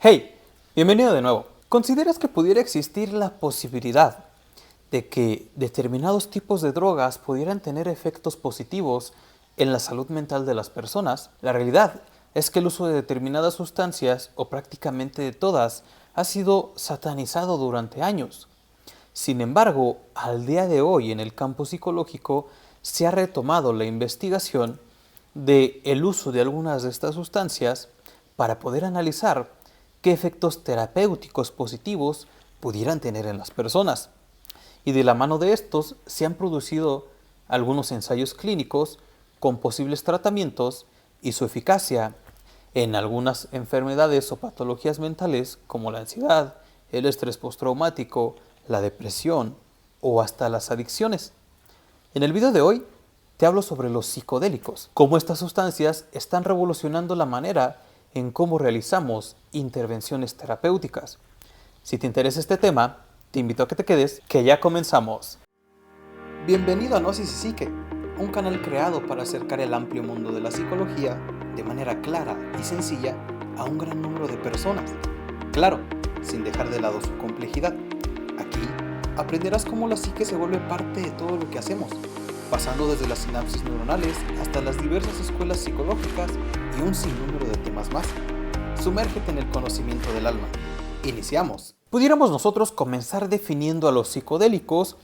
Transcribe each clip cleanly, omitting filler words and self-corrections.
Hey, bienvenido de nuevo. ¿Consideras que pudiera existir la posibilidad de que determinados tipos de drogas pudieran tener efectos positivos en la salud mental de las personas? La realidad es que el uso de determinadas sustancias, o prácticamente de todas, ha sido satanizado durante años. Sin embargo, al día de hoy en el campo psicológico se ha retomado la investigación del uso de algunas de estas sustancias para poder analizar qué efectos terapéuticos positivos pudieran tener en las personas. Y de la mano de estos se han producido algunos ensayos clínicos con posibles tratamientos y su eficacia en algunas enfermedades o patologías mentales como la ansiedad, el estrés postraumático, la depresión o hasta las adicciones. En el video de hoy te hablo sobre los psicodélicos, cómo estas sustancias están revolucionando la manera en cómo realizamos intervenciones terapéuticas. Si te interesa este tema, te invito a que te quedes, que ya comenzamos. Bienvenido a Gnosis y Psique, un canal creado para acercar el amplio mundo de la psicología de manera clara y sencilla a un gran número de personas. Claro, sin dejar de lado su complejidad. Aquí aprenderás cómo la psique se vuelve parte de todo lo que hacemos, pasando desde las sinapsis neuronales hasta las diversas escuelas psicológicas y un sinnúmero de temas más. Sumérgete en el conocimiento del alma. Iniciamos. Pudiéramos nosotros comenzar definiendo a los psicodélicos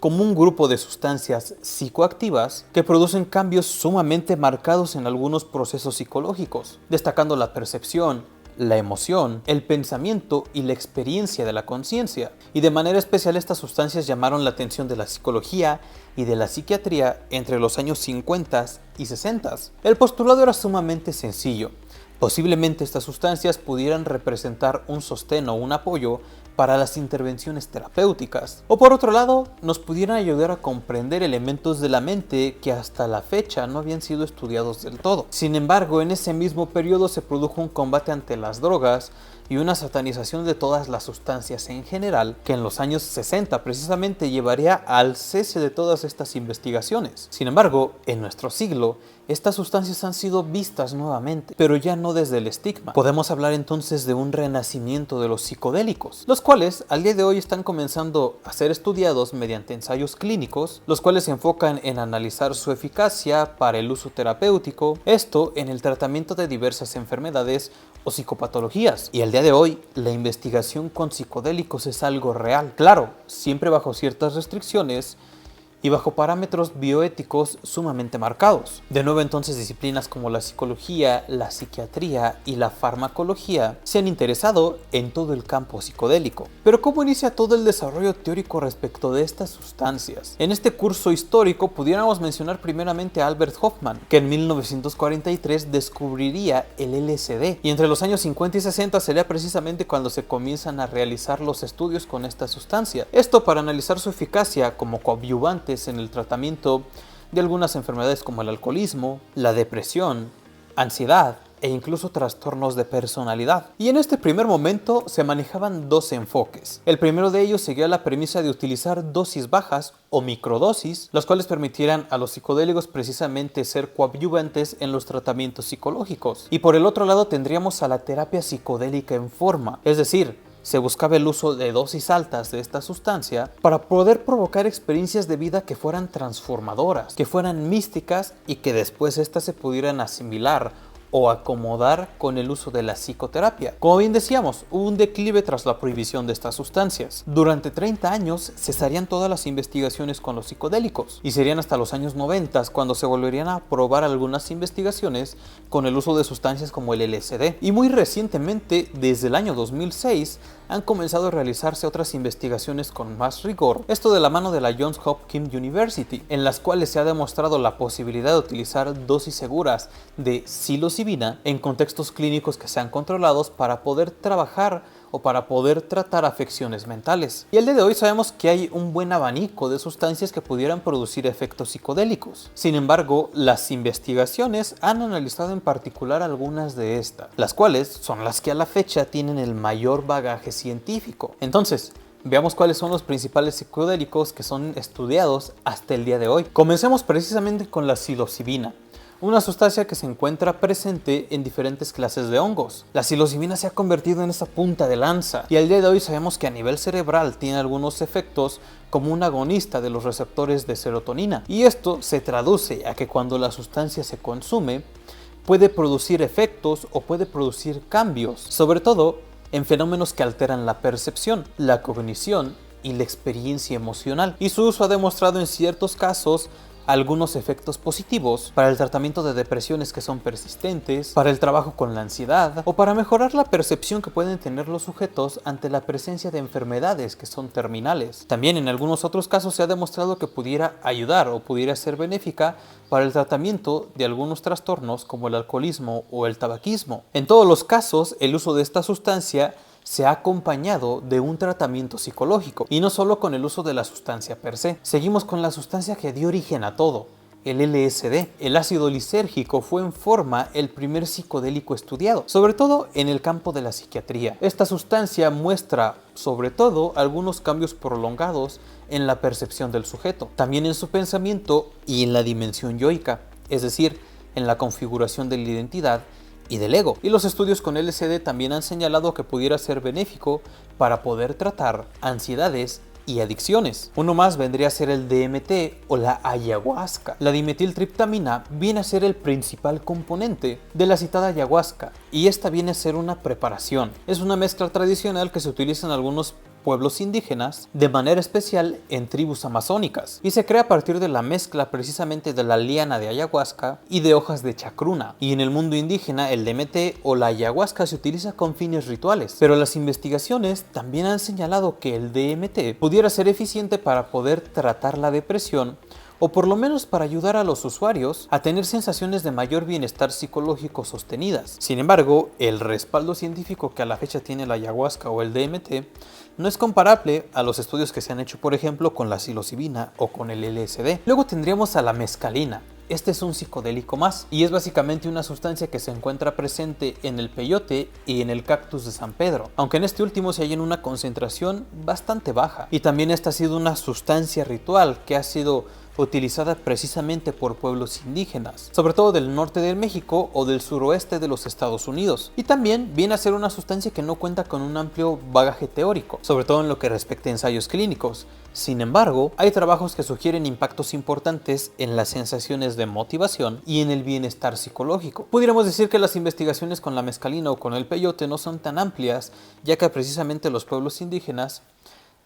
como un grupo de sustancias psicoactivas que producen cambios sumamente marcados en algunos procesos psicológicos, destacando la percepción, la emoción, el pensamiento y la experiencia de la conciencia. Y de manera especial estas sustancias llamaron la atención de la psicología y de la psiquiatría entre los años 50 y 60. El postulado era sumamente sencillo. Posiblemente estas sustancias pudieran representar un sostén o un apoyo para las intervenciones terapéuticas, o por otro lado, nos pudieran ayudar a comprender elementos de la mente que hasta la fecha no habían sido estudiados del todo. Sin embargo, en ese mismo periodo se produjo un combate ante las drogas y una satanización de todas las sustancias en general, que en los años 60 precisamente llevaría al cese de todas estas investigaciones. Sin embargo, en nuestro siglo, estas sustancias han sido vistas nuevamente, pero ya no desde el estigma. Podemos hablar entonces de un renacimiento de los psicodélicos, los cuales al día de hoy están comenzando a ser estudiados mediante ensayos clínicos, los cuales se enfocan en analizar su eficacia para el uso terapéutico, esto en el tratamiento de diversas enfermedades o psicopatologías. Y al día de hoy, la investigación con psicodélicos es algo real. Claro, siempre bajo ciertas restricciones y bajo parámetros bioéticos sumamente marcados. De nuevo entonces disciplinas como la psicología, la psiquiatría y la farmacología se han interesado en todo el campo psicodélico. Pero ¿cómo inicia todo el desarrollo teórico respecto de estas sustancias? En este curso histórico pudiéramos mencionar primeramente a Albert Hofmann, que en 1943 descubriría el LSD, y entre los años 50 y 60 sería precisamente cuando se comienzan a realizar los estudios con esta sustancia. Esto para analizar su eficacia como coadyuvante en el tratamiento de algunas enfermedades como el alcoholismo, la depresión, ansiedad e incluso trastornos de personalidad. Y en este primer momento se manejaban dos enfoques. El primero de ellos seguía la premisa de utilizar dosis bajas o microdosis, las cuales permitieran a los psicodélicos precisamente ser coadyuvantes en los tratamientos psicológicos. Y por el otro lado tendríamos a la terapia psicodélica en forma, es decir, se buscaba el uso de dosis altas de esta sustancia para poder provocar experiencias de vida que fueran transformadoras, que fueran místicas y que después éstas se pudieran asimilar o acomodar con el uso de la psicoterapia. Como bien decíamos, hubo un declive tras la prohibición de estas sustancias. Durante 30 años cesarían todas las investigaciones con los psicodélicos y serían hasta los años 90 cuando se volverían a aprobar algunas investigaciones con el uso de sustancias como el LSD. Y muy recientemente, desde el año 2006, han comenzado a realizarse otras investigaciones con más rigor, esto de la mano de la Johns Hopkins University, en las cuales se ha demostrado la posibilidad de utilizar dosis seguras de psilocibina en contextos clínicos que sean controlados para poder trabajar o para poder tratar afecciones mentales. Y al día de hoy sabemos que hay un buen abanico de sustancias que pudieran producir efectos psicodélicos. Sin embargo, las investigaciones han analizado en particular algunas de estas, las cuales son las que a la fecha tienen el mayor bagaje científico. Entonces, veamos cuáles son los principales psicodélicos que son estudiados hasta el día de hoy. Comencemos precisamente con la psilocibina, una sustancia que se encuentra presente en diferentes clases de hongos. La psilocibina se ha convertido en esa punta de lanza y al día de hoy sabemos que a nivel cerebral tiene algunos efectos como un agonista de los receptores de serotonina, y esto se traduce a que cuando la sustancia se consume puede producir efectos o puede producir cambios, sobre todo en fenómenos que alteran la percepción, la cognición y la experiencia emocional, y su uso ha demostrado en ciertos casos algunos efectos positivos para el tratamiento de depresiones que son persistentes, para el trabajo con la ansiedad o para mejorar la percepción que pueden tener los sujetos ante la presencia de enfermedades que son terminales. También en algunos otros casos se ha demostrado que pudiera ayudar o pudiera ser benéfica para el tratamiento de algunos trastornos como el alcoholismo o el tabaquismo. En todos los casos, el uso de esta sustancia se ha acompañado de un tratamiento psicológico, y no solo con el uso de la sustancia per se. Seguimos con la sustancia que dio origen a todo, el LSD. El ácido lisérgico fue en forma el primer psicodélico estudiado, sobre todo en el campo de la psiquiatría. Esta sustancia muestra, sobre todo, algunos cambios prolongados en la percepción del sujeto, también en su pensamiento y en la dimensión yoica, es decir, en la configuración de la identidad y del ego. Y los estudios con LSD también han señalado que pudiera ser benéfico para poder tratar ansiedades y adicciones. Uno más vendría a ser el DMT o la ayahuasca. La dimetiltriptamina viene a ser el principal componente de la citada ayahuasca, y esta viene a ser una preparación. Es una mezcla tradicional que se utiliza en algunos pueblos indígenas, de manera especial en tribus amazónicas, y se crea a partir de la mezcla precisamente de la liana de ayahuasca y de hojas de chacruna. Y en el mundo indígena el DMT o la ayahuasca se utiliza con fines rituales, pero las investigaciones también han señalado que el DMT pudiera ser eficiente para poder tratar la depresión, o por lo menos para ayudar a los usuarios a tener sensaciones de mayor bienestar psicológico sostenidas. Sin embargo, el respaldo científico que a la fecha tiene la ayahuasca o el DMT no es comparable a los estudios que se han hecho, por ejemplo, con la psilocibina o con el LSD. Luego tendríamos a la mescalina. Este es un psicodélico más, y es básicamente una sustancia que se encuentra presente en el peyote y en el cactus de San Pedro, aunque en este último se halla en una concentración bastante baja. Y también esta ha sido una sustancia ritual que ha sido utilizada precisamente por pueblos indígenas, sobre todo del norte de México o del suroeste de los Estados Unidos. Y también viene a ser una sustancia que no cuenta con un amplio bagaje teórico, sobre todo en lo que respecta a ensayos clínicos. Sin embargo, hay trabajos que sugieren impactos importantes en las sensaciones de motivación y en el bienestar psicológico. Pudiéramos decir que las investigaciones con la mescalina o con el peyote no son tan amplias, ya que precisamente los pueblos indígenas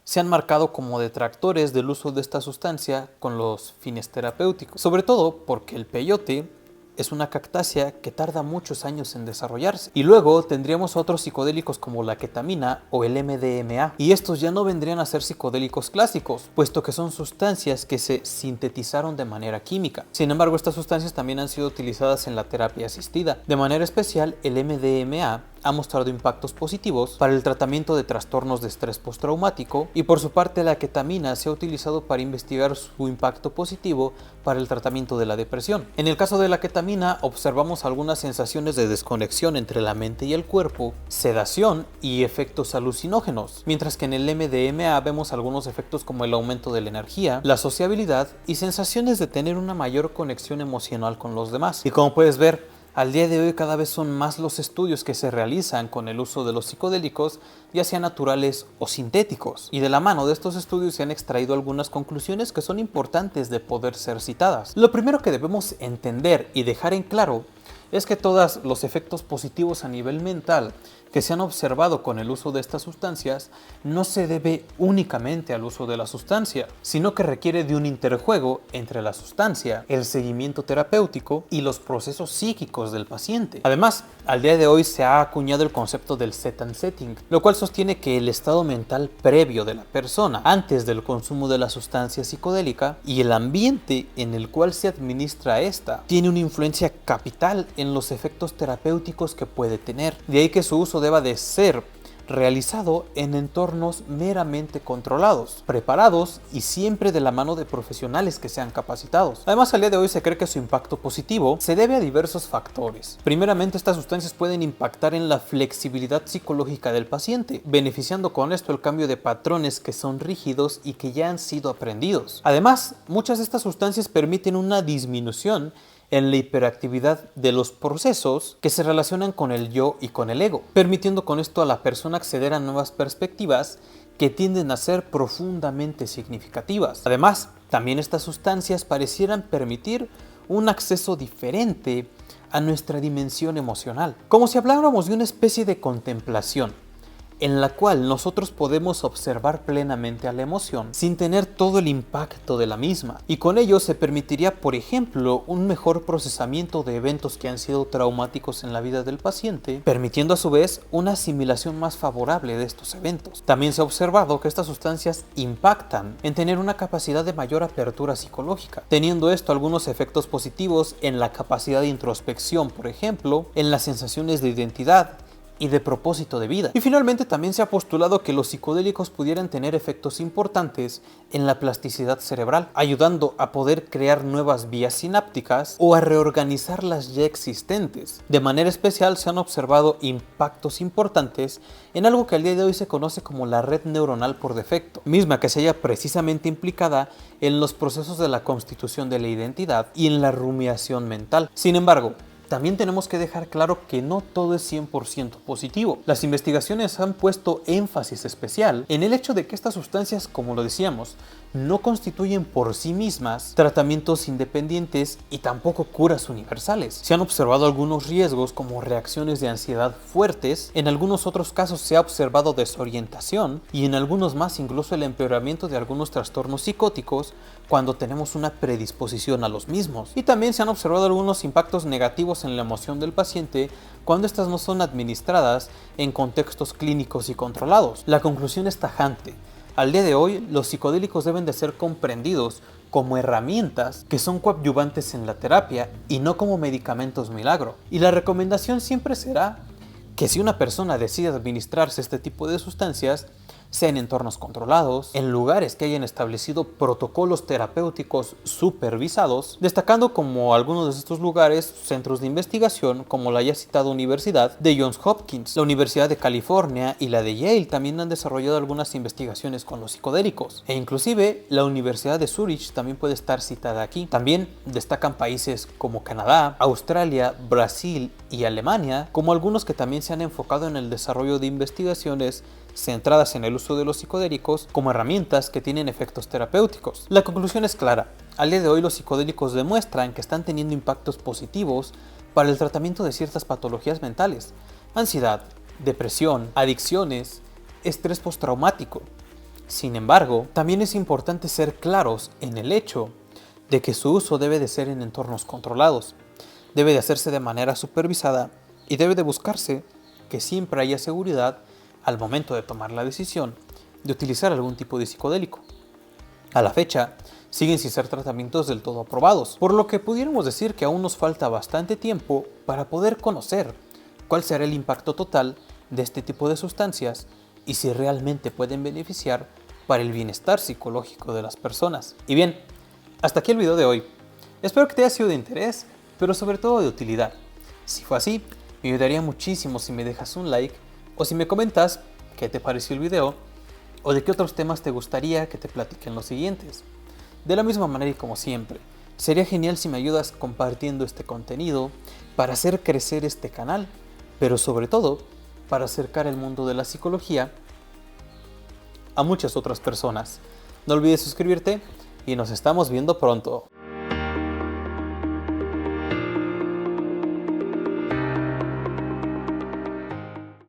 se han marcado como detractores del uso de esta sustancia con los fines terapéuticos, sobre todo porque el peyote es una cactácea que tarda muchos años en desarrollarse. Y luego tendríamos otros psicodélicos como la ketamina o el MDMA, y estos ya no vendrían a ser psicodélicos clásicos, puesto que son sustancias que se sintetizaron de manera química. Sin embargo, estas sustancias también han sido utilizadas en la terapia asistida. De manera especial, el MDMA ha mostrado impactos positivos para el tratamiento de trastornos de estrés postraumático, y por su parte la ketamina se ha utilizado para investigar su impacto positivo para el tratamiento de la depresión. En el caso de la ketamina observamos algunas sensaciones de desconexión entre la mente y el cuerpo, sedación y efectos alucinógenos, mientras que en el MDMA vemos algunos efectos como el aumento de la energía, la sociabilidad y sensaciones de tener una mayor conexión emocional con los demás. Y como puedes ver, al día de hoy cada vez son más los estudios que se realizan con el uso de los psicodélicos, ya sean naturales o sintéticos. Y de la mano de estos estudios se han extraído algunas conclusiones que son importantes de poder ser citadas. Lo primero que debemos entender y dejar en claro es que todos los efectos positivos a nivel mental que se han observado con el uso de estas sustancias no se debe únicamente al uso de la sustancia, sino que requiere de un interjuego entre la sustancia, el seguimiento terapéutico y los procesos psíquicos del paciente. Además, al día de hoy se ha acuñado el concepto del set and setting, lo cual sostiene que el estado mental previo de la persona antes del consumo de la sustancia psicodélica y el ambiente en el cual se administra esta tiene una influencia capital en los efectos terapéuticos que puede tener. De ahí que su uso deba de ser realizado en entornos meramente controlados, preparados y siempre de la mano de profesionales que sean capacitados. Además, al día de hoy se cree que su impacto positivo se debe a diversos factores. Primeramente, estas sustancias pueden impactar en la flexibilidad psicológica del paciente, beneficiando con esto el cambio de patrones que son rígidos y que ya han sido aprendidos. Además, muchas de estas sustancias permiten una disminución en la hiperactividad de los procesos que se relacionan con el yo y con el ego, permitiendo con esto a la persona acceder a nuevas perspectivas que tienden a ser profundamente significativas. Además, también estas sustancias parecieran permitir un acceso diferente a nuestra dimensión emocional, como si habláramos de una especie de contemplación, en la cual nosotros podemos observar plenamente a la emoción sin tener todo el impacto de la misma. Y con ello se permitiría, por ejemplo, un mejor procesamiento de eventos que han sido traumáticos en la vida del paciente, permitiendo a su vez una asimilación más favorable de estos eventos. También se ha observado que estas sustancias impactan en tener una capacidad de mayor apertura psicológica, teniendo esto algunos efectos positivos en la capacidad de introspección, por ejemplo, en las sensaciones de identidad y de propósito de vida. Y finalmente también se ha postulado que los psicodélicos pudieran tener efectos importantes en la plasticidad cerebral, ayudando a poder crear nuevas vías sinápticas o a reorganizar las ya existentes. De manera especial se han observado impactos importantes en algo que al día de hoy se conoce como la red neuronal por defecto, misma que se halla precisamente implicada en los procesos de la constitución de la identidad y en la rumiación mental. Sin embargo, también tenemos que dejar claro que no todo es 100% positivo. Las investigaciones han puesto énfasis especial en el hecho de que estas sustancias, como lo decíamos, no constituyen por sí mismas tratamientos independientes y tampoco curas universales. Se han observado algunos riesgos como reacciones de ansiedad fuertes, en algunos otros casos se ha observado desorientación y en algunos más incluso el empeoramiento de algunos trastornos psicóticos cuando tenemos una predisposición a los mismos. Y también se han observado algunos impactos negativos en la emoción del paciente cuando estas no son administradas en contextos clínicos y controlados. La conclusión es tajante. Al día de hoy, los psicodélicos deben de ser comprendidos como herramientas que son coadyuvantes en la terapia y no como medicamentos milagro. Y la recomendación siempre será que si una persona decide administrarse este tipo de sustancias, sea en entornos controlados, en lugares que hayan establecido protocolos terapéuticos supervisados, destacando como algunos de estos lugares centros de investigación como la ya citada Universidad de Johns Hopkins, la Universidad de California y la de Yale también han desarrollado algunas investigaciones con los psicodélicos, e inclusive la Universidad de Zurich también puede estar citada aquí. También destacan países como Canadá, Australia, Brasil y Alemania como algunos que también se han enfocado en el desarrollo de investigaciones centradas en el uso de los psicodélicos como herramientas que tienen efectos terapéuticos. La conclusión es clara. Al día de hoy los psicodélicos demuestran que están teniendo impactos positivos para el tratamiento de ciertas patologías mentales, ansiedad, depresión, adicciones, estrés postraumático. Sin embargo, también es importante ser claros en el hecho de que su uso debe de ser en entornos controlados, debe de hacerse de manera supervisada y debe de buscarse que siempre haya seguridad al momento de tomar la decisión de utilizar algún tipo de psicodélico. A la fecha, siguen sin ser tratamientos del todo aprobados, por lo que pudiéramos decir que aún nos falta bastante tiempo para poder conocer cuál será el impacto total de este tipo de sustancias y si realmente pueden beneficiar para el bienestar psicológico de las personas. Y bien, hasta aquí el video de hoy. Espero que te haya sido de interés, pero sobre todo de utilidad. Si fue así, me ayudaría muchísimo si me dejas un like o si me comentas qué te pareció el video o de qué otros temas te gustaría que te platique en los siguientes. De la misma manera y como siempre, sería genial si me ayudas compartiendo este contenido para hacer crecer este canal, pero sobre todo para acercar el mundo de la psicología a muchas otras personas. No olvides suscribirte y nos estamos viendo pronto.